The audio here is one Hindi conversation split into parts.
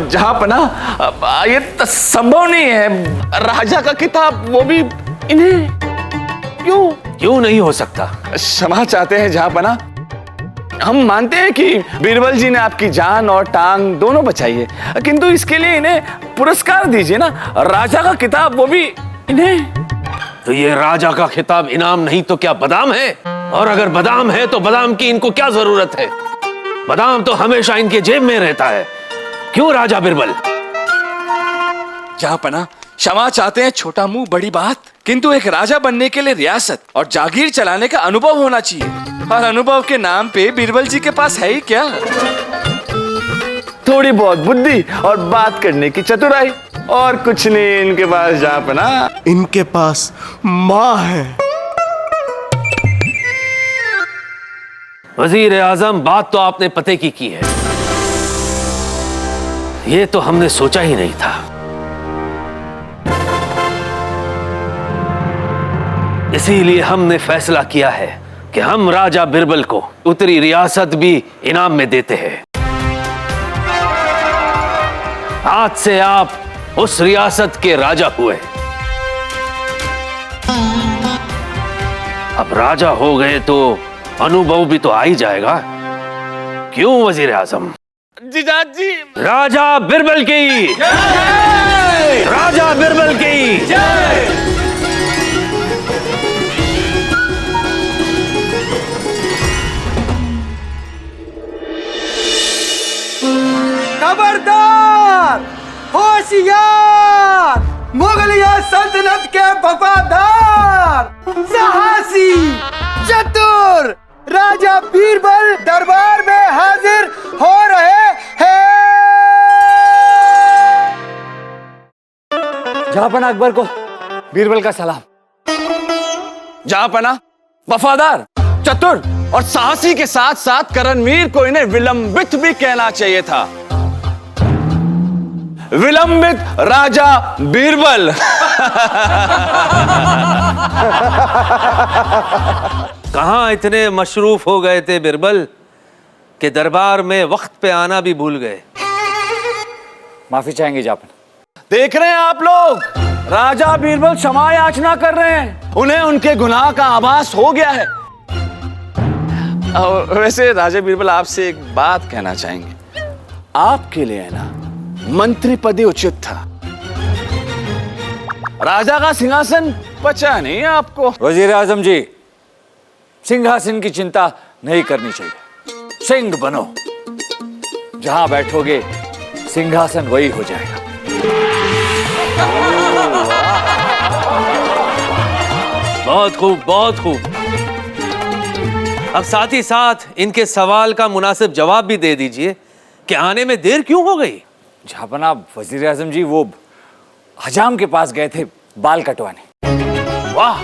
जहाँपना ये संभव नहीं है। राजा का किताब, वो भी इन्हें। क्यों नहीं हो सकता? क्षमा चाहते हैं जहाँपना। हम मानते हैं कि बीरबल जी ने आपकी जान और टांग दोनों बचाई है, किंतु इसके लिए इन्हें पुरस्कार दीजिए ना। राजा का किताब, वो भी इन्हें। तो ये राजा का खिताब इनाम नहीं तो क्या बादाम है? और अगर बादाम है तो बादाम की इनको क्या जरूरत है? बादाम तो हमेशा इनके जेब में रहता है। क्यों राजा बीरबल? जहाँपना क्षमा चाहते हैं, छोटा मुंह बड़ी बात। किंतु एक राजा बनने के लिए रियासत और जागीर चलाने का अनुभव होना चाहिए, और अनुभव के नाम पे बीरबल जी के पास है ही क्या? थोड़ी बहुत बुद्धि और बात करने की चतुराई, और कुछ नहीं इनके पास। जहाँपना इनके पास माँ है। वजीर आजम, बात तो आपने पते की है, ये तो हमने सोचा ही नहीं था। इसीलिए हमने फैसला किया है कि हम राजा बीरबल को उत्तरी रियासत भी इनाम में देते हैं। आज से आप उस रियासत के राजा हुए। अब राजा हो गए तो अनुभव भी तो आ ही जाएगा। क्यों वजीर आजम? जीजाजी। राजा बीरबल की जय! राजा बीरबल की जय! खबरदार, होशियार, मुगलिया सल्तनत के वफादार, साहसी, चतुर राजा बीरबल दरबार में हाजिर हो रहे हैं। जहाँपना अकबर को बीरबल का सलाम। जहाँपना वफादार, चतुर और साहसी के साथ साथ करणवीर को इन्हें विलंबित भी कहना चाहिए था। विलंबित राजा बीरबल। कहां इतने मशरूफ हो गए थे बीरबल कि दरबार में वक्त पे आना भी भूल गए। माफी चाहेंगे जहाँपना। देख रहे हैं आप लोग, राजा बीरबल क्षमा याचना कर रहे हैं। उन्हें उनके गुनाह का आभास हो गया है। और वैसे राजा बीरबल, आपसे एक बात कहना चाहेंगे। आपके लिए है ना, मंत्री पद उचित था। राजा का सिंहासन पचा नहीं आपको। वजीर आजम जी, सिंहासन की चिंता नहीं करनी चाहिए। सिंह बनो, जहां बैठोगे सिंहासन वही हो जाएगा। बहुत खूब, बहुत खूब। अब साथ ही साथ इनके सवाल का मुनासिब जवाब भी दे दीजिए कि आने में देर क्यों हो गई? जहाँपना वजीर आजम जी, वो हजाम के पास गए थे बाल कटवाने। वाह,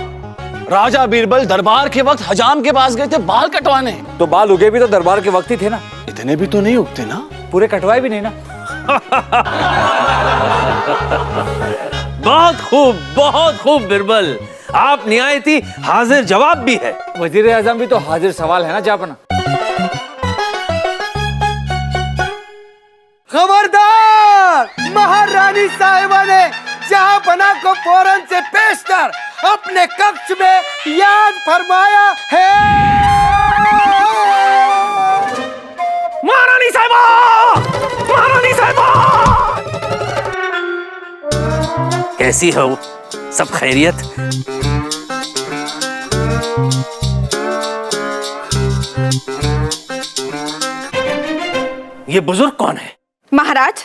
राजा बीरबल दरबार के वक्त हजाम के पास गए थे बाल कटवाने। तो बाल उगे भी तो दरबार के वक्त ही थे ना। इतने भी तो नहीं उगते ना। पूरे कटवाए भी नहीं ना। बहुत खूब बीरबल, आप निहायती हाजिर जवाब भी है। वजीर आजम भी तो हाजिर सवाल है ना जहाँपना। खबरदार, महारानी साहिबा ने जहाँपना को फौरन से पेश कर अपने कक्ष में याद फरमाया है। महारानी साहिबा, महारानी साहिबा, कैसी हो? सब खैरियत? ये बुजुर्ग कौन है? महाराज,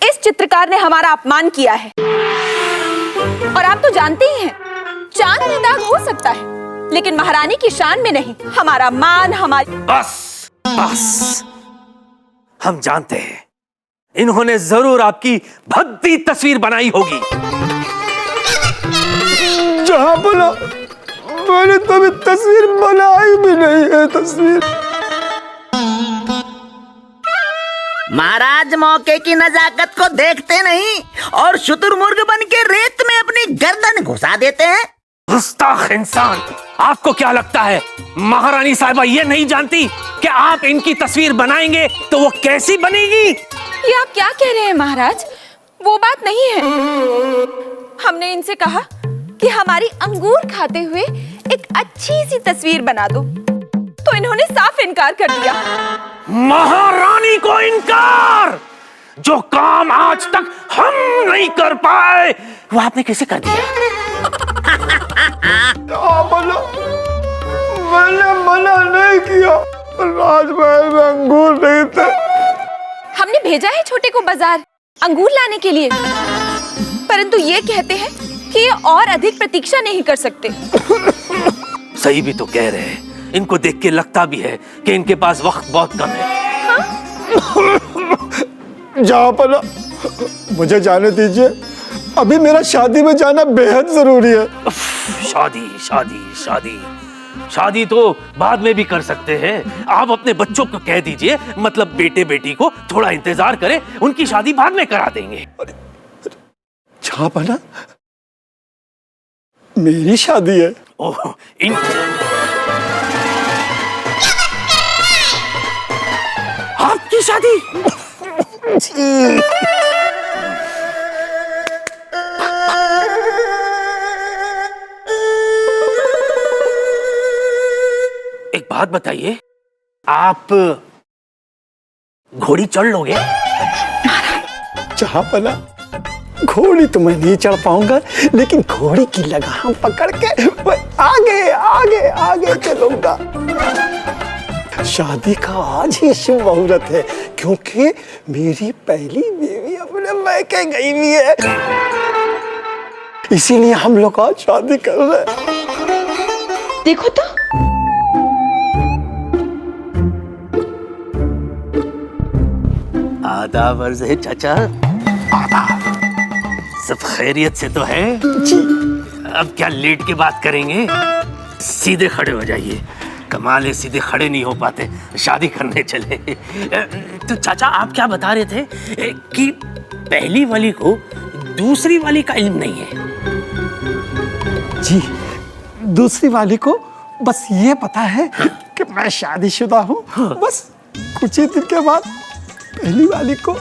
इस चित्रकार ने हमारा अपमान किया है। और आप तो जानते ही हैं, चांद में दाग हो सकता है, लेकिन महारानी की शान में नहीं। हमारा मान, हमारी। बस बस, हम जानते हैं इन्होंने जरूर आपकी भद्दी तस्वीर बनाई होगी। जहाँपना, मैंने तो अभी तस्वीर बनाई भी नहीं है। तस्वीर महाराज मौके की नजाकत को देखते नहीं और शुतुरमुर्ग बन के रेत में अपनी गर्दन घुसा देते हैं। गुस्ताख इंसान, आपको क्या लगता है महारानी साहिबा ये नहीं जानती कि आप इनकी तस्वीर बनाएंगे तो वो कैसी बनेगी? ये आप क्या कह रहे हैं महाराज? वो बात नहीं है। हमने इनसे कहा कि हमारी अंगूर खाते हुए एक अच्छी सी तस्वीर बना दो, तो इन्होंने साफ इनकार कर दिया। महारानी को इनकार? जो काम आज तक हम नहीं कर पाए वो आपने कैसे कर दिया? बोलो, मैंने मना नहीं किया, राजमहल में अंगूर नहीं थे। हमने भेजा है छोटे को बाजार अंगूर लाने के लिए, परंतु ये कहते हैं कि ये और अधिक प्रतीक्षा नहीं कर सकते। सही भी तो कह रहे हैं, इनको देख के लगता भी है कि इनके पास वक्त बहुत कम है। जहाँ पना, मुझे जाने दीजिए, अभी मेरा शादी में जाना बेहद जरूरी है। शादी शादी शादी शादी तो बाद में भी कर सकते हैं। आप अपने बच्चों को कह दीजिए, मतलब बेटे बेटी को थोड़ा इंतजार करें, उनकी शादी बाद में करा देंगे। जहाँ पना, मेरी शादी है। ओह, आपकी शादी? एक बात बताइए, आप घोड़ी चढ़ लोगे? जहाँ पना, घोड़ी तो मैं नहीं चढ़ पाऊंगा, लेकिन घोड़ी की लगाम पकड़ के मैं आगे आगे आगे चलूंगा। शादी का आज ही शुभ मुहूर्त है, क्योंकि मेरी पहली बीवी अपने मैके गई हुई है, इसीलिए हम लोग आज शादी कर रहे हैं। देखो तो, आदाब अर्ज़ है चाचा। सब खैरियत से तो है जी। अब क्या लेट के बात करेंगे, सीधे खड़े हो जाइए। कमाल है, सीधे खड़े नहीं हो पाते, शादी करने चले। तो चाचा आप क्या बता रहे थे कि पहली वाली को दूसरी वाली का इल्म नहीं है? जी, दूसरी वाली को बस ये पता है कि मैं शादीशुदा हूँ। बस कुछ ही दिन के बाद पहली वाली को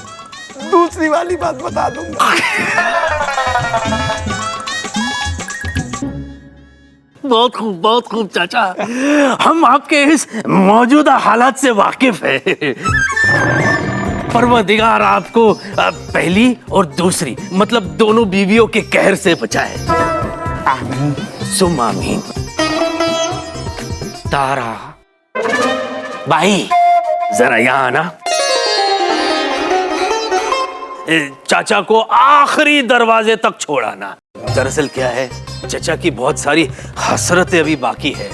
दूसरी वाली बात बता दूंगा। बहुत खूब चाचा, हम आपके इस मौजूदा हालात से वाकिफ हैं। परवरदिगार आपको पहली और दूसरी मतलब दोनों बीवियों के कहर से बचाए। आमीन। सुम आमीन। तारा भाई जरा यहाँ आना। चाचा को आखिरी दरवाजे तक छोड़ाना। दरअसल क्या है, चाचा की बहुत सारी हसरतें अभी बाकी है।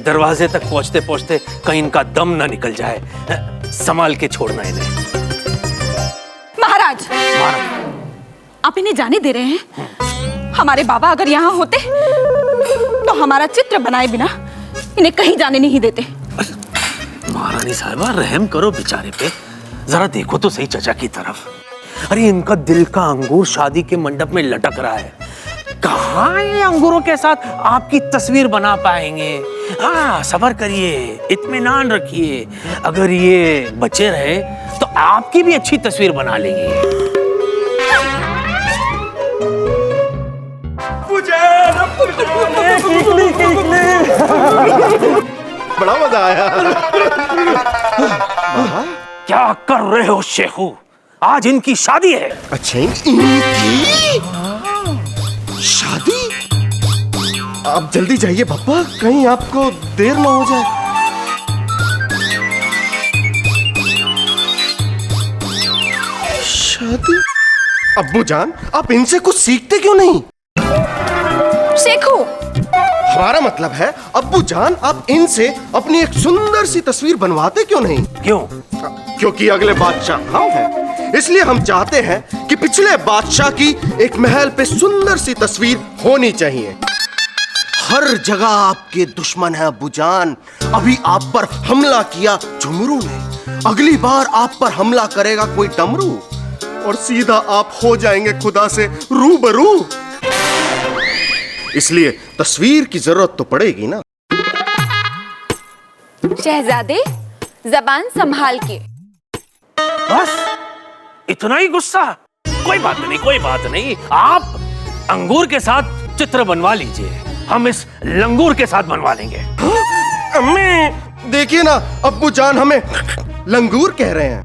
दरवाजे तक पहुंचते पहुंचते कहीं इनका दम ना निकल जाए, संभाल के छोड़ना इन्हें। महाराज, आप इन्हें जाने दे रहे हैं? हमारे बाबा अगर यहाँ होते तो हमारा चित्र बनाए बिना इन्हें कहीं जाने नहीं देते। महारानी साहिबा रहम करो बेचारे पे, जरा देखो तो सही चाचा की तरफ। अरे इनका दिल का अंगूर शादी के मंडप में लटक रहा है, कहाँ ये अंगूरों के साथ आपकी तस्वीर बना पाएंगे? हाँ सब्र करिए, इत्मीनान रखिए, अगर ये बचे रहे तो आपकी भी अच्छी तस्वीर बना लेंगे। बड़ा मजा आया। क्या कर रहे हो शेखू, आज इनकी शादी है। अच्छा, इनकी शादी? आप जल्दी जाइए पापा, कहीं आपको देर ना हो जाए। शादी? अब्बू जान, आप इनसे कुछ सीखते क्यों नहीं? शेखू, हमारा मतलब है अब्बू जान, आप इनसे अपनी एक सुंदर सी तस्वीर बनवाते क्यों नहीं? क्यों? क्योंकि अगले बादशाह हम हैं, इसलिए हम चाहते हैं कि पिछले बादशाह की एक महल पे सुंदर सी तस्वीर होनी चाहिए। हर जगह आपके दुश्मन है अब्बू जान। अभी आप पर हमला किया झुमरू ने, अगली बार आप पर हमला करेगा कोई डमरू, और सीधा आप हो जाएंगे खुदा से रूबरू। इसलिए तस्वीर की जरूरत तो पड़ेगी ना। शहजादे जबान संभाल के। बस इतना ही गुस्सा? कोई बात नहीं, कोई बात नहीं। आप अंगूर के साथ चित्र बनवा लीजिए, हम इस लंगूर के साथ बनवा लेंगे। अम्मी देखिए ना, अब्बू जान हमें लंगूर कह रहे हैं।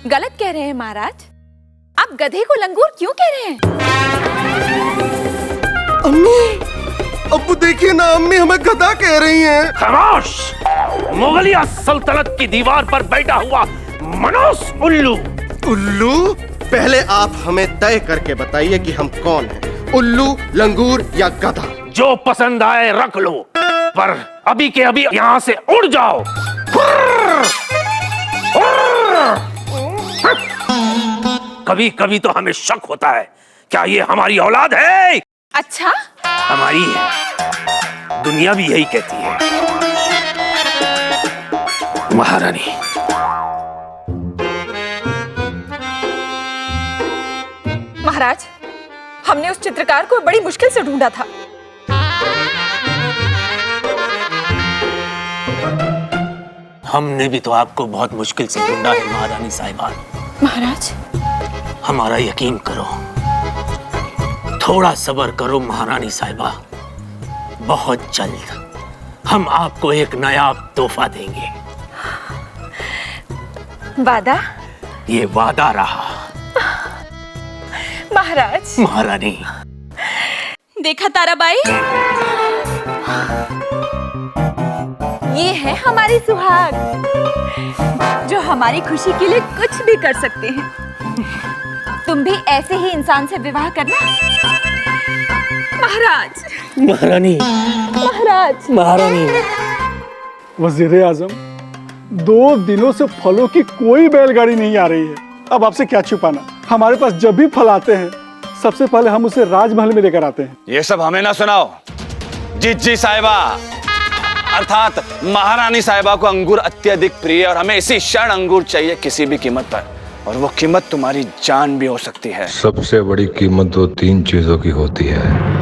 गलत कह रहे हैं महाराज। आप गधे को लंगूर क्यों कह रहे हैं? अम्मी, अब्बू देखिए ना, अम्मी हमें गधा कह रही हैं। खामोश! मुगलिया सल्तनत की दीवार पर बैठा हुआ मनोस उल्लू। उल्लू? पहले आप हमें तय करके बताइए कि हम कौन हैं, उल्लू, लंगूर या गधा? जो पसंद आए रख लो, पर अभी के अभी यहाँ से उड़ जाओ। कभी कभी तो हमें शक होता है, क्या ये हमारी औलाद है? अच्छा, हमारी है, दुनिया भी यही कहती है। महारानी, महाराज, हमने उस चित्रकार को बड़ी मुश्किल से ढूंढा था। हमने भी तो आपको बहुत मुश्किल से ढूंढा है महारानी साहिबा। महाराज, हमारा यकीन करो, थोड़ा सब्र करो महारानी साहिबा। बहुत जल्द हम आपको एक नायाब तोहफा देंगे। वादा? ये वादा रहा। महाराज। महारानी, देखा ताराबाई, ये है हमारी सुहाग, जो हमारी खुशी के लिए कुछ भी कर सकते हैं। तुम भी ऐसे ही इंसान से विवाह करना। महाराज। महारानी, महाराज। महारानी। वजीर आजम, 2 दिनों से फलों की कोई बैलगाड़ी नहीं आ रही है। अब आपसे क्या छुपाना, हमारे पास जब भी फल आते हैं सबसे पहले हम उसे राजमहल में लेकर आते हैं। ये सब हमें ना सुनाओ। जीजी साहिबा अर्थात महारानी साहिबा को अंगूर अत्यधिक प्रिय और हमें इसी क्षण अंगूर चाहिए, किसी भी कीमत पर, और वो कीमत तुम्हारी जान भी हो सकती है। सबसे बड़ी कीमत तो 3 चीजों की होती है।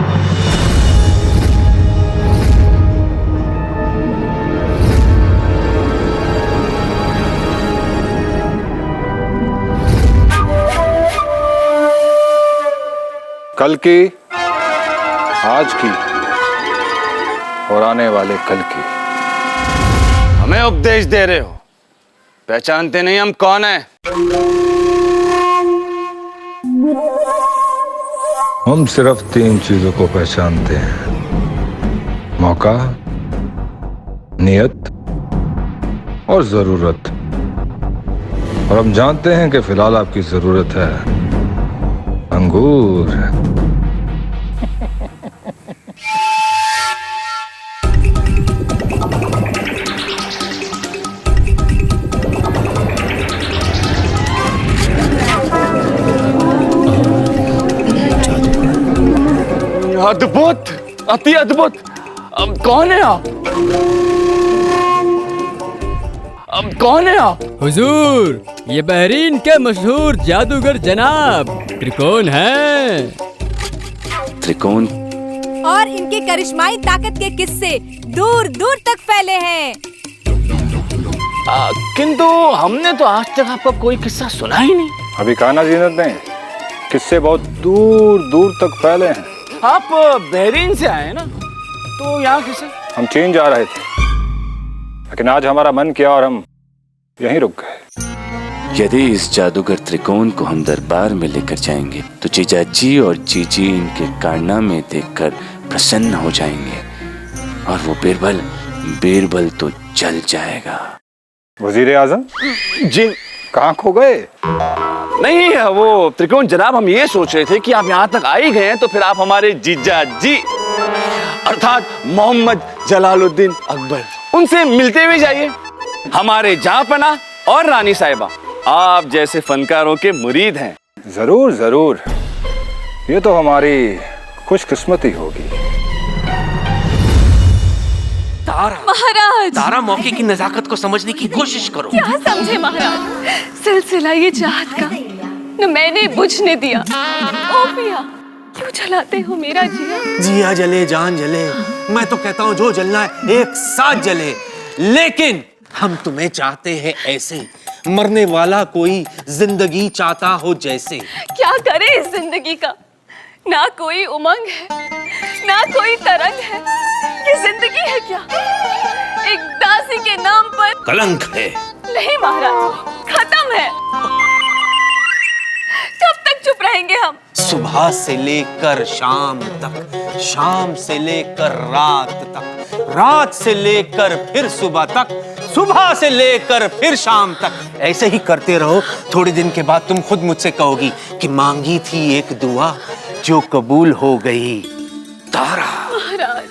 कल की, आज की और आने वाले कल की। हमें उपदेश दे रहे हो, पहचानते नहीं हम कौन हैं? हम सिर्फ 3 चीजों को पहचानते हैं, मौका, नियत और जरूरत। और हम जानते हैं कि फिलहाल आपकी जरूरत है अंगूर। अद्भुत, अति अद्भुत। अब कौन है आप? अब कौन है आप? हुजूर, ये बहरीन के मशहूर जादूगर जनाब त्रिकोण हैं। त्रिकोण? और इनकी करिश्माई ताकत के किस्से दूर दूर तक फैले हैं। किंतु हमने तो आज तक आपका कोई किस्सा सुना ही नहीं। अभी कहा ना जीनत ने, किस्से बहुत दूर दूर तक फैले हैं। आप बहरीन से आए ना, तो यहाँ किसे? हम चीन जा रहे थे, लेकिन आज हमारा मन किया और हम यहीं रुक गए। यदि इस जादूगर त्रिकोण को हम दरबार में लेकर जाएंगे तो जीजाजी और जीजी इनके कारनामे देखकर प्रसन्न हो जाएंगे और वो बीरबल तो जल जाएगा। वजीर आजम जी, कहाँ खो गए? नहीं, वो त्रिकोण जनाब, हम ये सोच रहे थे कि आप यहाँ तक आ ही गए हैं तो फिर आप हमारे जीजाजी अर्थात मोहम्मद जलालुद्दीन अकबर, उनसे मिलते हुए जाइए। हमारे जहाँपना और रानी साहिबा आप जैसे फनकारों के मुरीद हैं। जरूर जरूर, ये तो हमारी खुशकिस्मती होगी। तारा, महाराज, तारा, मौके की नजाकत को समझने की कोशिश करो। क्या समझे महाराज? सिलसिला ये चाहत का न मैंने बुझने दिया। ओ पिया, क्यों जलाते हो मेरा जिया? जिया जले जान जले, मैं तो कहता हूँ जो जलना है एक साथ जले। लेकिन हम तुम्हें चाहते हैं ऐसे मरने वाला कोई जिंदगी चाहता हो जैसे। क्या करे इस जिंदगी का, ना कोई उमंग है ना कोई तरंग है। ये जिंदगी है क्या, एक दासी के नाम पर कलंक है। नहीं महाराज, खत्म है। कब तक चुप रहेंगे हम? सुबह से लेकर शाम तक, शाम से लेकर रात तक, रात से लेकर फिर सुबह तक, सुबह से लेकर फिर शाम तक। ऐसे ही करते रहो। थोड़े दिन के बाद तुम खुद मुझसे कहोगी कि मांगी थी एक दुआ जो कबूल हो गई। तारा, महाराज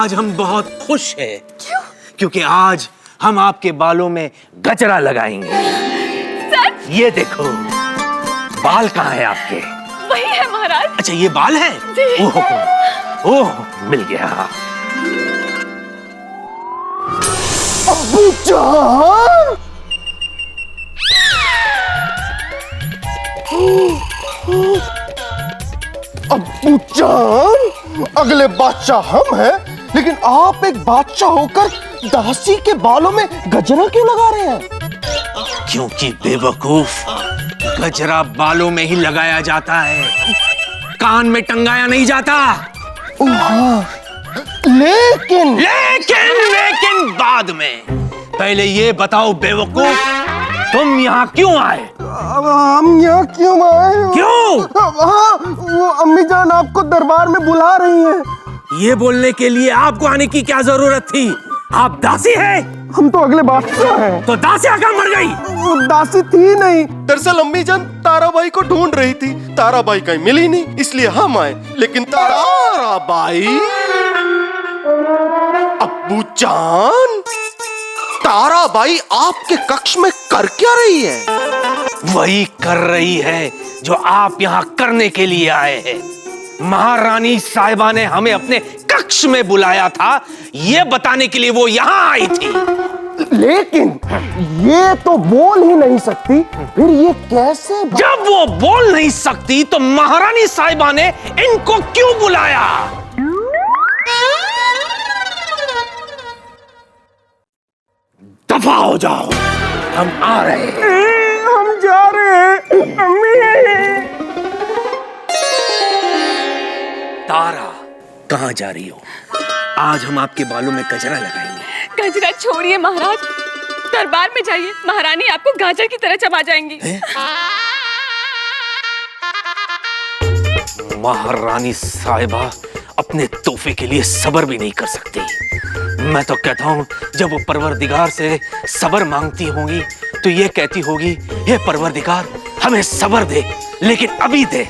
आज हम बहुत खुश हैं। क्यों? क्योंकि आज हम आपके बालों में गजरा लगाएंगे। सच? ये देखो, बाल कहाँ है आपके? वही है महाराज। अच्छा, ये बाल है? जी। ओह, मिल गया। अब्बू जान, अब्बू जान, अगले बादशाह हम हैं, लेकिन आप एक बादशाह होकर दासी के बालों में गजरा क्यों लगा रहे हैं? क्योंकि बेवकूफ, गजरा बालों में ही लगाया जाता है, कान में टंगाया नहीं जाता। लेकिन बाद में। पहले ये बताओ बेवकूफ, तुम यहाँ क्यों आए? हम यहाँ क्यों आए? क्यों? हाँ, वो अम्मी जान आपको दरबार में बुला रही हैं। ये बोलने के लिए आपको आने की क्या जरूरत थी? आप दासी हैं? हम तो अगले बादशाह हैं। तो दासिया कहाँ मर गई? वो दासी थी नहीं। दरअसल अम्मी जान ताराबाई को ढूंढ रही थी, ताराबाई कहीं मिली नहीं, इसलिए हम आए। लेकिन ताराबाई, अब्बू जान, ताराबाई आपके कक्ष में कर क्या रही है? वही कर रही है जो आप यहाँ करने के लिए आए हैं। महारानी साहिबा ने हमें अपने कक्ष में बुलाया था, ये बताने के लिए वो यहाँ आई थी। लेकिन ये तो बोल ही नहीं सकती, फिर ये कैसे? जब वो बोल नहीं सकती तो महारानी साहिबा ने इनको क्यों बुलाया? दफा हो जाओ, हम आ रहे हैं। हम जा रहे हैं अम्मी। तारा, कहाँ जा रही हो? आज हम आपके बालों में गजरा लगाएंगे। गजरा छोड़िए महाराज, दरबार में जाइए, महारानी आपको गाजर की तरह चबा जाएंगी। महारानी साहिबा अपने तोहफे के लिए सब्र भी नहीं कर सकती। मैं तो कहता हूँ जब वो परवरदिगार से सब्र मांगती होंगी तो ये कहती होगी, हे परवरदिगार हमें सब्र दे, लेकिन अभी दे।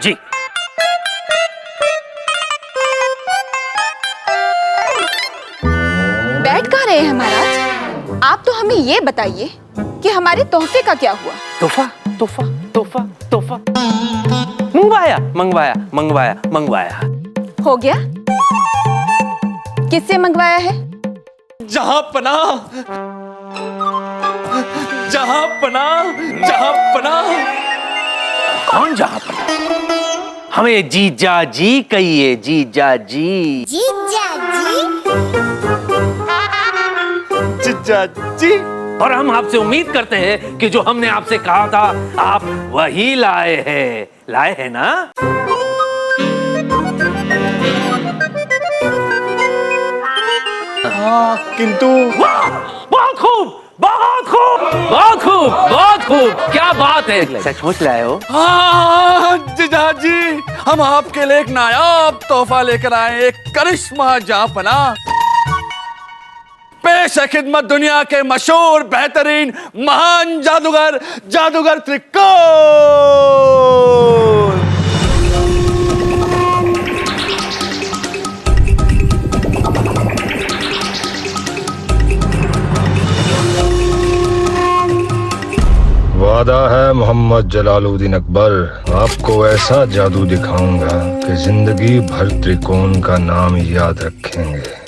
जी, बैठ कहाँ रहे हैं महाराज? आप तो हमें ये बताइए कि हमारे तोहफे का क्या हुआ? तोहफा तोहफा तोहफा तोहफा मंगवाया मंगवाया मंगवाया मंगवाया। हो गया? किससे मंगवाया है? जहां पना, जहां पना, जहां पना। कौन जहां पना? हमें जीजा जी कहिए, जीजा जी। जीजा जी। और हम आपसे उम्मीद करते हैं कि जो हमने आपसे कहा था आप वही लाए हैं। लाए हैं ना? हाँ, किंतु बहुत खूब, बहुत खूब, बहुत खूब, बहुत खूब। क्या बात है, सचमुच लाए हो? हाँ जीजा जी, हम आपके लिए एक नायाब तोहफा लेकर आए, एक करिश्मा जापना। पेश है खिदमत दुनिया के मशहूर बेहतरीन महान जादूगर, जादूगर त्रिकोण। वादा है मोहम्मद जलालुद्दीन अकबर, आपको ऐसा जादू दिखाऊंगा कि जिंदगी भर त्रिकोण का नाम याद रखेंगे।